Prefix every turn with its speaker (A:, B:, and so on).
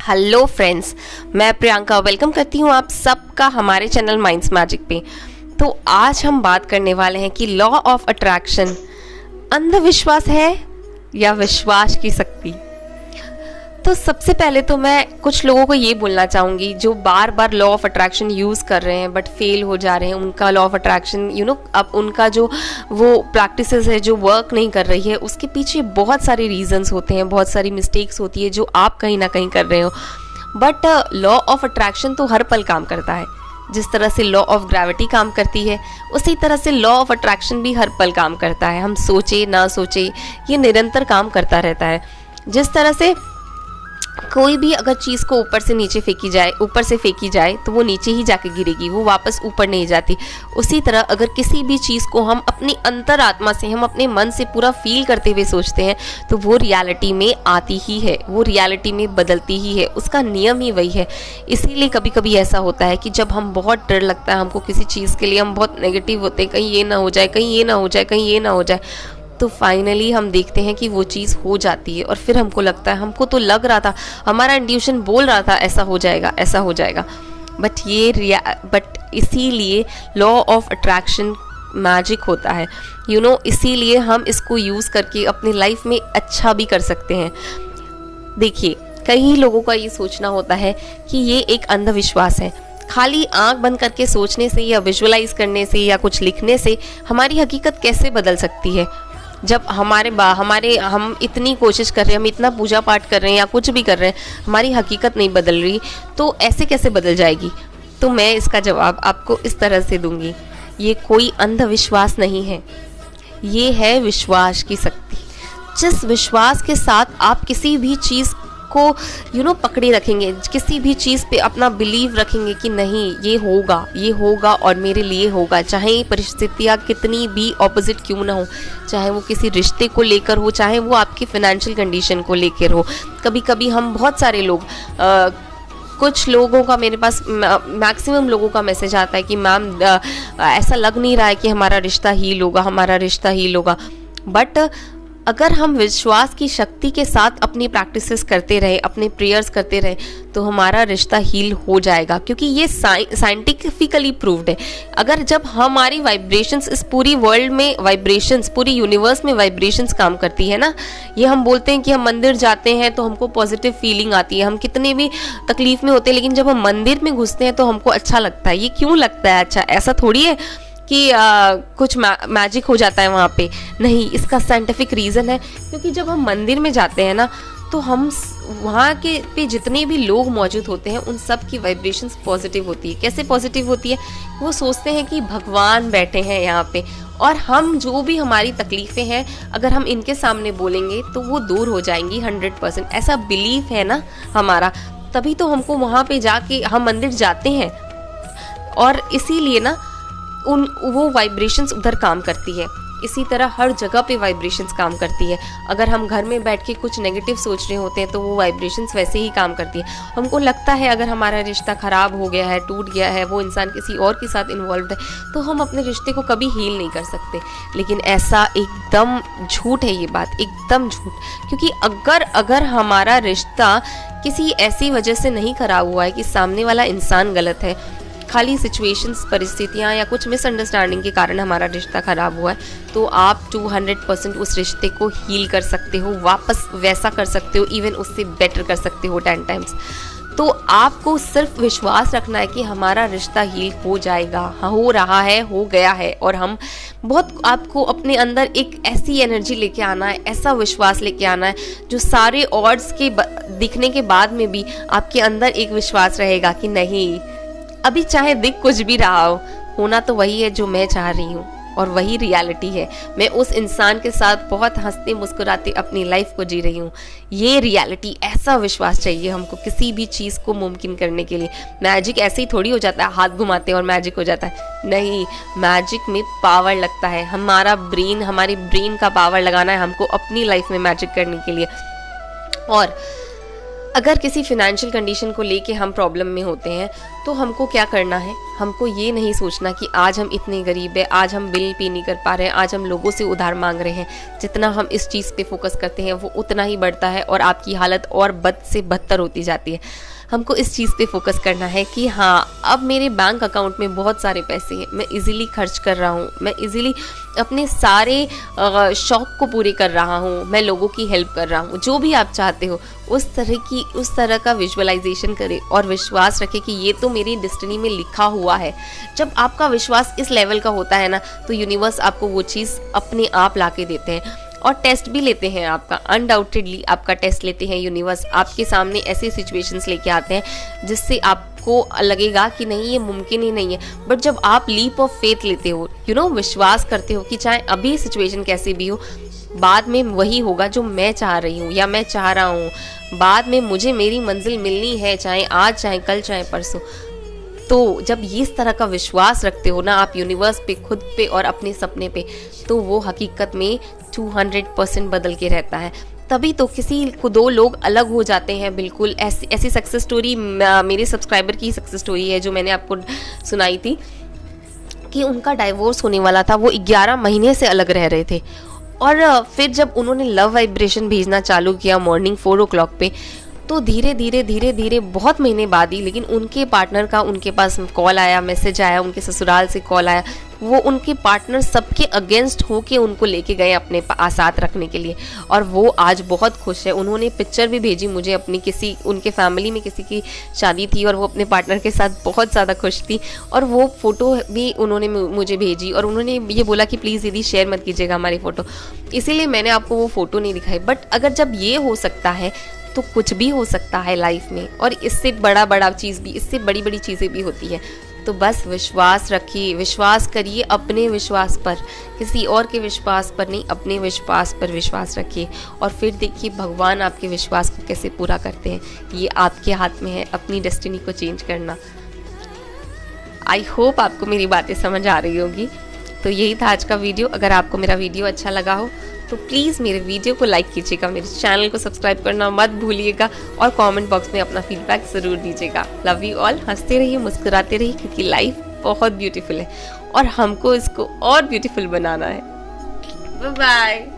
A: Hello friends, मैं Priyanka welcome करती हूँ आप सबका हमारे चैनल माइंड्स मैजिक पे। तो आज हम बात करने वाले हैं कि लॉ ऑफ अट्रैक्शन अंधविश्वास है या विश्वास की शक्ति। तो सबसे पहले तो मैं कुछ लोगों को ये बोलना चाहूँगी जो बार बार लॉ ऑफ अट्रैक्शन यूज़ कर रहे हैं बट फेल हो जा रहे हैं। उनका लॉ ऑफ अट्रैक्शन अब उनका जो वो प्रैक्टिसेस है जो वर्क नहीं कर रही है, उसके पीछे बहुत सारे रीजंस होते हैं, बहुत सारी मिस्टेक्स होती है जो आप कहीं ना कहीं कर रहे हो। बट लॉ ऑफ अट्रैक्शन तो हर पल काम करता है। जिस तरह से लॉ ऑफ ग्रेविटी काम करती है उसी तरह से लॉ ऑफ अट्रैक्शन भी हर पल काम करता है। हम सोचे ना सोचे ये निरंतर काम करता रहता है। जिस तरह से कोई भी अगर चीज़ को ऊपर से फेंकी जाए तो वो नीचे ही जाके गिरेगी, वो वापस ऊपर नहीं जाती। उसी तरह अगर किसी भी चीज़ को हम अपनी अंतरात्मा से, हम अपने मन से पूरा फील करते हुए सोचते हैं तो वो रियलिटी में आती ही है, वो रियलिटी में बदलती ही है। उसका नियम ही वही है। इसीलिए कभी कभी ऐसा होता है कि जब हम बहुत डर लगता है हमको किसी चीज़ के लिए, हम बहुत नेगेटिव होते हैं, कहीं ये ना हो जाए, कहीं ये ना हो जाए, कहीं ये ना हो जाए, तो फाइनली हम देखते हैं कि वो चीज़ हो जाती है। और फिर हमको लगता है, हमको तो लग रहा था, हमारा इंट्यूशन बोल रहा था ऐसा हो जाएगा, ऐसा हो जाएगा। बट इसीलिए लॉ ऑफ अट्रैक्शन मैजिक होता है। इसीलिए हम इसको यूज़ करके अपनी लाइफ में अच्छा भी कर सकते हैं। देखिए, कई लोगों का ये सोचना होता है कि ये एक अंधविश्वास है। खाली आंख बंद करके सोचने से या विजुअलाइज करने से या कुछ लिखने से हमारी हकीकत कैसे बदल सकती है? जब हम इतनी कोशिश कर रहे हैं, हम इतना पूजा पाठ कर रहे हैं या कुछ भी कर रहे हैं, हमारी हकीकत नहीं बदल रही, तो ऐसे कैसे बदल जाएगी? तो मैं इसका जवाब आपको इस तरह से दूंगी, ये कोई अंधविश्वास नहीं है, ये है विश्वास की शक्ति। जिस विश्वास के साथ आप किसी भी चीज़ को पकड़े रखेंगे, किसी भी चीज़ पे अपना बिलीव रखेंगे कि नहीं ये होगा और मेरे लिए होगा, चाहे परिस्थितियाँ कितनी भी ऑपोजिट क्यों ना हो, चाहे वो किसी रिश्ते को लेकर हो, चाहे वो आपकी फाइनेंशियल कंडीशन को लेकर हो। कभी कभी हम बहुत सारे लोग कुछ लोगों का, मेरे पास मैक्सिमम लोगों का मैसेज आता है कि मैम ऐसा लग नहीं रहा है कि हमारा रिश्ता हील होगा। बट अगर हम विश्वास की शक्ति के साथ अपनी प्रैक्टिसेस करते रहे, अपने प्रेयर्स करते रहे, तो हमारा रिश्ता हील हो जाएगा। क्योंकि ये साइंटिफिकली प्रूव्ड है। अगर जब हमारी वाइब्रेशंस इस पूरी वर्ल्ड में, वाइब्रेशंस पूरी यूनिवर्स में वाइब्रेशंस काम करती है ना, ये हम बोलते हैं कि हम मंदिर जाते हैं तो हमको पॉजिटिव फीलिंग आती है, हम कितने भी तकलीफ में होते हैं लेकिन जब हम मंदिर में घुसते हैं तो हमको अच्छा लगता है। ये क्यों लगता है अच्छा? ऐसा थोड़ी है कि कुछ मैजिक हो जाता है वहाँ पे, नहीं, इसका साइंटिफिक रीज़न है। क्योंकि जब हम मंदिर में जाते हैं ना तो हम वहाँ के पे जितने भी लोग मौजूद होते हैं उन सब की वाइब्रेशंस पॉजिटिव होती है। कैसे पॉजिटिव होती है? वो सोचते हैं कि भगवान बैठे हैं यहाँ पे और हम जो भी हमारी तकलीफ़ें हैं अगर हम इनके सामने बोलेंगे तो वो दूर हो जाएंगी 100%। ऐसा बिलीफ है ना हमारा, तभी तो हमको वहाँ पे जाके हम मंदिर जाते हैं। और इसीलिए ना वो वाइब्रेशंस उधर काम करती है। इसी तरह हर जगह पे वाइब्रेशंस काम करती है। अगर हम घर में बैठ के कुछ नेगेटिव सोच रहे होते हैं तो वो वाइब्रेशंस वैसे ही काम करती है। हमको लगता है अगर हमारा रिश्ता ख़राब हो गया है, टूट गया है, वो इंसान किसी और के साथ इन्वॉल्व है, तो हम अपने रिश्ते को कभी हील नहीं कर सकते। लेकिन ऐसा एकदम झूठ है, ये बात एकदम झूठ। क्योंकि अगर हमारा रिश्ता किसी ऐसी वजह से नहीं ख़राब हुआ है कि सामने वाला इंसान गलत है, खाली सिचुएशंस, परिस्थितियाँ या कुछ मिसअंडरस्टैंडिंग के कारण हमारा रिश्ता ख़राब हुआ है, तो आप 200% उस रिश्ते को हील कर सकते हो, वापस वैसा कर सकते हो, इवन उससे बेटर कर सकते हो 10 टाइम्स। तो आपको सिर्फ विश्वास रखना है कि हमारा रिश्ता हील हो जाएगा, हो रहा है, हो गया है। और आपको अपने अंदर एक ऐसी एनर्जी लेके आना है, ऐसा विश्वास लेके आना है जो सारे ऑड्स के दिखने के बाद में भी आपके अंदर एक विश्वास रहेगा कि नहीं, अभी चाहे दिख कुछ भी रहा हो, होना तो वही है जो मैं चाह रही हूँ और वही रियलिटी है। मैं उस इंसान के साथ बहुत हंसते मुस्कुराते अपनी लाइफ को जी रही हूँ। ये रियलिटी, ऐसा विश्वास चाहिए हमको किसी भी चीज़ को मुमकिन करने के लिए। मैजिक ऐसे ही थोड़ी हो जाता है, हाथ घुमाते हैं और मैजिक हो जाता है, नहीं। मैजिक में पावर लगता है, हमारी ब्रेन का पावर लगाना है हमको अपनी लाइफ में मैजिक करने के लिए। और अगर किसी फिनेंशियल कंडीशन को लेके हम प्रॉब्लम में होते हैं तो हमको क्या करना है, हमको ये नहीं सोचना कि आज हम इतने गरीब हैं, आज हम बिल पे नहीं कर पा रहे हैं, आज हम लोगों से उधार मांग रहे हैं। जितना हम इस चीज़ पे फोकस करते हैं वो उतना ही बढ़ता है और आपकी हालत और बद से बदतर होती जाती है। हमको इस चीज़ पे फोकस करना है कि हाँ, अब मेरे बैंक अकाउंट में बहुत सारे पैसे हैं, मैं इजीली खर्च कर रहा हूँ, मैं इजीली अपने सारे शौक़ को पूरे कर रहा हूँ, मैं लोगों की हेल्प कर रहा हूँ। जो भी आप चाहते हो उस तरह का विजुअलाइजेशन करें और विश्वास रखें कि ये तो मेरी डेस्टिनी में लिखा हुआ है। जब आपका विश्वास इस लेवल का होता है ना, तो यूनिवर्स आपको वो चीज़ अपने आप ला के देते हैं। और टेस्ट भी लेते हैं आपका, अनडाउटेडली आपका टेस्ट लेते हैं यूनिवर्स। आपके सामने ऐसे सिचुएशंस लेके आते हैं जिससे आपको लगेगा कि नहीं, ये मुमकिन ही नहीं है। बट जब आप लीप ऑफ फेथ लेते हो, विश्वास करते हो कि चाहे अभी सिचुएशन कैसी भी हो, बाद में वही होगा जो मैं चाह रही हूँ या मैं चाह रहा हूँ, बाद में मुझे मेरी मंजिल मिलनी है, चाहे आज, चाहे कल, चाहे परसों। तो जब ये इस तरह का विश्वास रखते हो ना आप यूनिवर्स पे, खुद पे और अपने सपने पे, तो वो हकीकत में 200% बदल के रहता है। तभी तो किसी को दो लोग अलग हो जाते हैं बिल्कुल। ऐसी सक्सेस स्टोरी मेरे सब्सक्राइबर की सक्सेस स्टोरी है जो मैंने आपको सुनाई थी कि उनका डाइवोर्स होने वाला था, वो 11 महीने से अलग रह रहे थे। और फिर जब उन्होंने लव वाइब्रेशन भेजना चालू किया मॉर्निंग 4 o'clock पे, तो धीरे धीरे बहुत महीने बाद ही, लेकिन उनके पार्टनर का उनके पास कॉल आया, मैसेज आया, उनके ससुराल से कॉल आया। वो उनके पार्टनर सबके अगेंस्ट हो के उनको लेके गए अपने साथ रखने के लिए, और वो आज बहुत खुश है। उन्होंने पिक्चर भी भेजी मुझे अपनी, उनके फैमिली में किसी की शादी थी और वो अपने पार्टनर के साथ बहुत ज़्यादा खुश थी, और वो फ़ोटो भी उन्होंने मुझे भेजी और उन्होंने ये बोला कि प्लीज़ दीदी शेयर मत कीजिएगा हमारी फ़ोटो। इसीलिए मैंने आपको वो फ़ोटो नहीं दिखाई। बट अगर जब ये हो सकता है तो कुछ भी हो सकता है लाइफ में, और इससे बड़ा चीज़ भी, इससे बड़ी चीज़ें भी होती है। तो बस विश्वास रखिए, विश्वास करिए अपने विश्वास पर, किसी और के विश्वास पर नहीं, अपने विश्वास पर विश्वास रखिए। और फिर देखिए भगवान आपके विश्वास को कैसे पूरा करते हैं। ये आपके हाथ में है अपनी डेस्टिनी को चेंज करना। आई होप आपको मेरी बातें समझ आ रही होगी। तो यही था आज का वीडियो। अगर आपको मेरा वीडियो अच्छा लगा हो तो प्लीज़ मेरे वीडियो को लाइक कीजिएगा, मेरे चैनल को सब्सक्राइब करना मत भूलिएगा, और कमेंट बॉक्स में अपना फीडबैक ज़रूर दीजिएगा। Love you all. हंसते रहिए, मुस्कुराते रहिए, क्योंकि लाइफ बहुत ब्यूटीफुल है और हमको इसको और ब्यूटीफुल बनाना है। Bye bye.